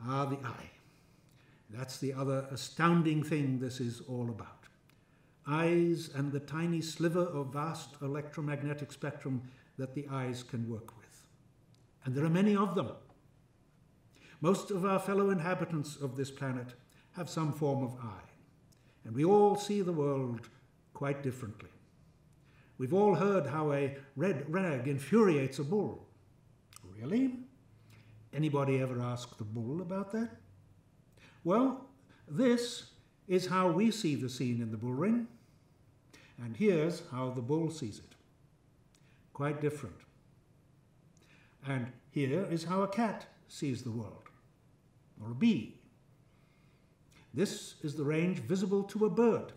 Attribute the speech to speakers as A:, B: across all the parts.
A: are the eye. That's the other astounding thing this is all about. Eyes and the tiny sliver of vast electromagnetic spectrum that the eyes can work with. And there are many of them. Most of our fellow inhabitants of this planet have some form of eye, and we all see the world quite differently. We've all heard how a red rag infuriates a bull. Really? Anybody ever ask the bull about that? Well, this is how we see the scene in the bull ring, and here's how the bull sees it. Quite different. And here is how a cat sees the world, or a bee. This is the range visible to a bird.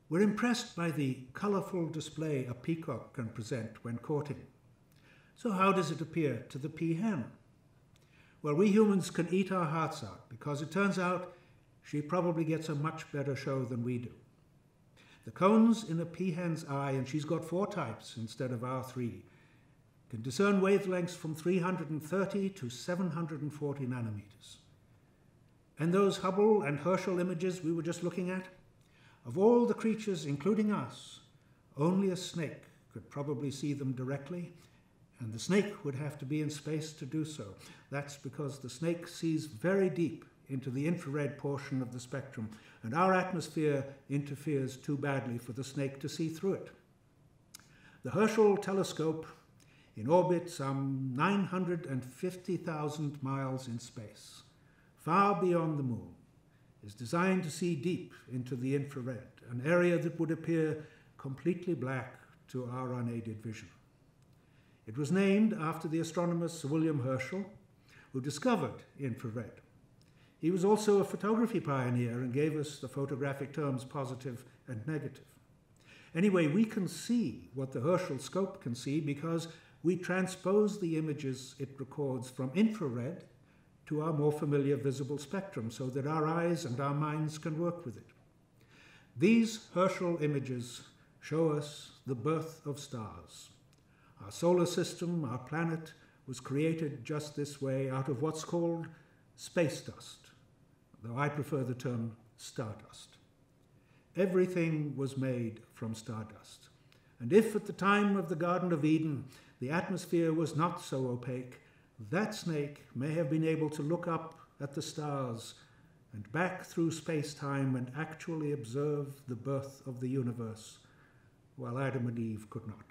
A: We're impressed by the colourful display a peacock can present when courting. So how does it appear to the peahen? Well, we humans can eat our hearts out because it turns out she probably gets a much better show than we do. The cones in a peahen's eye, and she's got 4 types instead of our 3, can discern wavelengths from 330 to 740 nanometers. And those Hubble and Herschel images we were just looking at, of all the creatures, including us, only a snake could probably see them directly, and the snake would have to be in space to do so. That's because the snake sees very deep into the infrared portion of the spectrum, and our atmosphere interferes too badly for the snake to see through it. The Herschel telescope, in orbit some 950,000 miles in space, far beyond the moon, is designed to see deep into the infrared, an area that would appear completely black to our unaided vision. It was named after the astronomer Sir William Herschel, who discovered infrared. He was also a photography pioneer and gave us the photographic terms positive and negative. Anyway, we can see what the Herschel scope can see because we transpose the images it records from infrared to our more familiar visible spectrum so that our eyes and our minds can work with it. These Herschel images show us the birth of stars. Our solar system, our planet, was created just this way out of what's called space dust, though I prefer the term stardust. Everything was made from stardust. And if at the time of the Garden of Eden the atmosphere was not so opaque, that snake may have been able to look up at the stars and back through space-time and actually observe the birth of the universe, while Adam and Eve could not.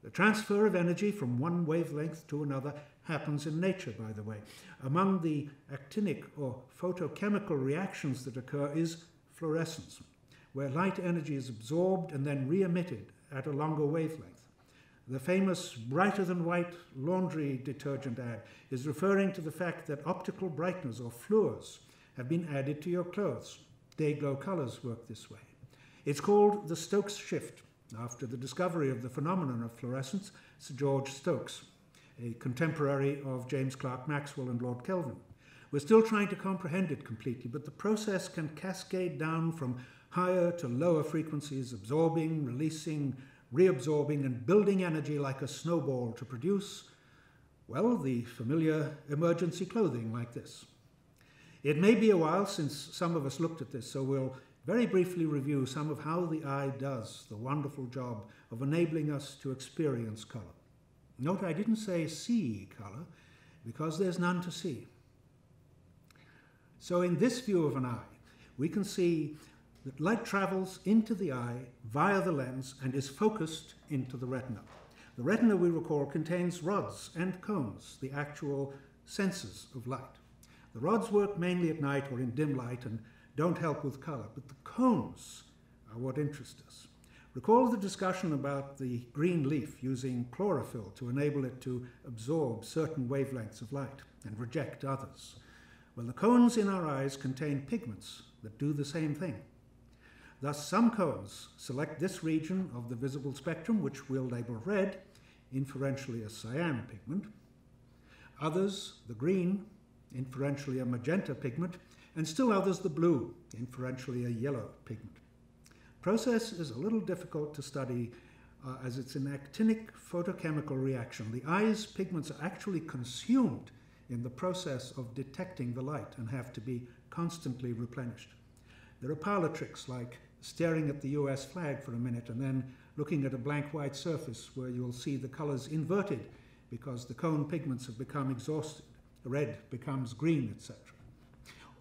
A: The transfer of energy from one wavelength to another happens in nature, by the way. Among the actinic or photochemical reactions that occur is fluorescence, where light energy is absorbed and then re-emitted at a longer wavelength. The famous brighter-than-white laundry detergent ad is referring to the fact that optical brighteners or fluors have been added to your clothes. Day-glow colors work this way. It's called the Stokes shift, after the discovery of the phenomenon of fluorescence, Sir George Stokes, a contemporary of James Clerk Maxwell and Lord Kelvin. We're still trying to comprehend it completely, but the process can cascade down from higher to lower frequencies, absorbing, releasing, reabsorbing, and building energy like a snowball to produce, well, the familiar emergency clothing like this. It may be a while since some of us looked at this, so we'll very briefly review some of how the eye does the wonderful job of enabling us to experience color. Note I didn't say see color, because there's none to see. So in this view of an eye, we can see that light travels into the eye via the lens and is focused into the retina. The retina, we recall, contains rods and cones, the actual sensors of light. The rods work mainly at night or in dim light and don't help with color, but the cones are what interest us. Recall the discussion about the green leaf using chlorophyll to enable it to absorb certain wavelengths of light and reject others. Well, the cones in our eyes contain pigments that do the same thing. Thus, some cones select this region of the visible spectrum, which we'll label red, inferentially a cyan pigment. Others, the green, inferentially a magenta pigment, and still others the blue, inferentially a yellow pigment. The process is a little difficult to study as it's an actinic photochemical reaction. The eye's pigments are actually consumed in the process of detecting the light and have to be constantly replenished. There are parlor tricks like staring at the US flag for a minute and then looking at a blank white surface where you'll see the colors inverted because the cone pigments have become exhausted. Red becomes green, etc.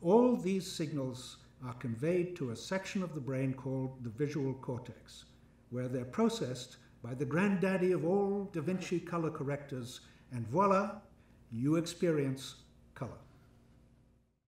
A: All these signals are conveyed to a section of the brain called the visual cortex, where they're processed by the granddaddy of all Da Vinci color correctors, and voila, you experience color.